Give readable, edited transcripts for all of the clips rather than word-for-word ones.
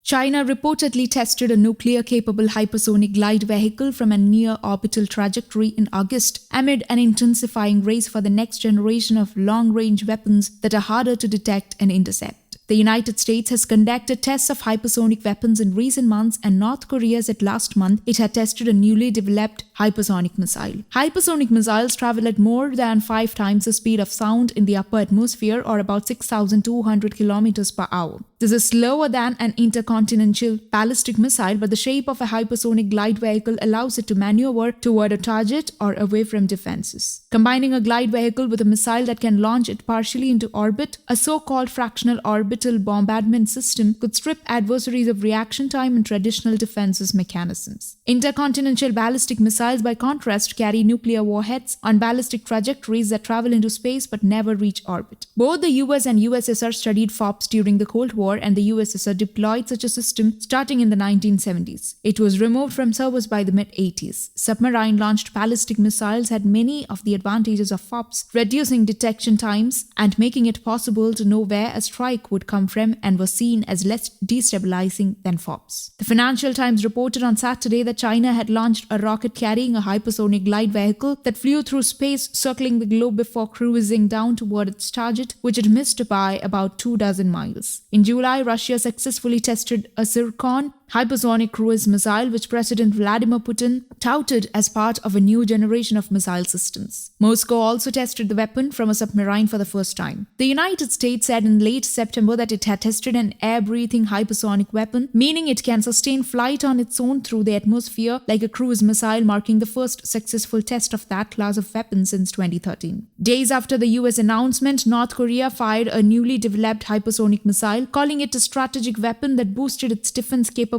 China reportedly tested a nuclear-capable hypersonic glide vehicle from a near-orbital trajectory in August amid an intensifying race for the next generation of long-range weapons that are harder to detect and intercept. The United States has conducted tests of hypersonic weapons in recent months, and North Korea said last month it had tested a newly developed hypersonic missile. Hypersonic missiles travel at more than 5 times the speed of sound in the upper atmosphere, or about 6,200 kilometers per hour. This is slower than an intercontinental ballistic missile, but the shape of a hypersonic glide vehicle allows it to maneuver toward a target or away from defenses. Combining a glide vehicle with a missile that can launch it partially into orbit, a so-called fractional orbital bombardment system could strip adversaries of reaction time and traditional defenses mechanisms. Intercontinental ballistic missiles, by contrast, carry nuclear warheads on ballistic trajectories that travel into space but never reach orbit. Both the US and USSR studied FOBS during the Cold War, and the USSR deployed such a system starting in the 1970s. It was removed from service by the mid-80s. Submarine-launched ballistic missiles had many of the advantages of FOBS, reducing detection times and making it possible to know where a strike would come from, and was seen as less destabilizing than FOBS. The Financial Times reported on Saturday that China had launched a rocket carrying a hypersonic glide vehicle that flew through space, circling the globe before cruising down toward its target, which it missed by about 24 miles. In July, Russia successfully tested a Zircon hypersonic cruise missile, which President Vladimir Putin touted as part of a new generation of missile systems. Moscow also tested the weapon from a submarine for the first time. The United States said in late September that it had tested an air-breathing hypersonic weapon, meaning it can sustain flight on its own through the atmosphere like a cruise missile, marking the first successful test of that class of weapon since 2013. Days after the US announcement, North Korea fired a newly developed hypersonic missile, calling it a strategic weapon that boosted its defense capabilities,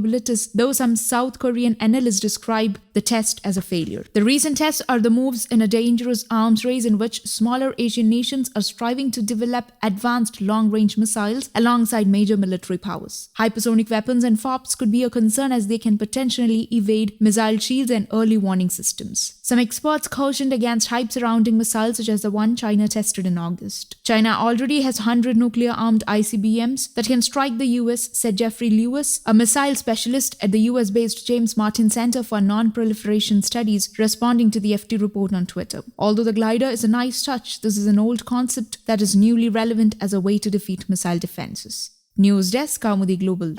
though some South Korean analysts describe the test as a failure. The recent tests are the moves in a dangerous arms race in which smaller Asian nations are striving to develop advanced long-range missiles alongside major military powers. Hypersonic weapons and FOBS could be a concern as they can potentially evade missile shields and early warning systems. Some experts cautioned against hype surrounding missiles such as the one China tested in August. China already has 100 nuclear-armed ICBMs that can strike the US, said Jeffrey Lewis, a missile specialist at the US-based James Martin Center for Non-Proliferation Studies, responding to the FT report on Twitter. Although the glider is a nice touch, this is an old concept that is newly relevant as a way to defeat missile defenses. News Desk, Kaumudy Global.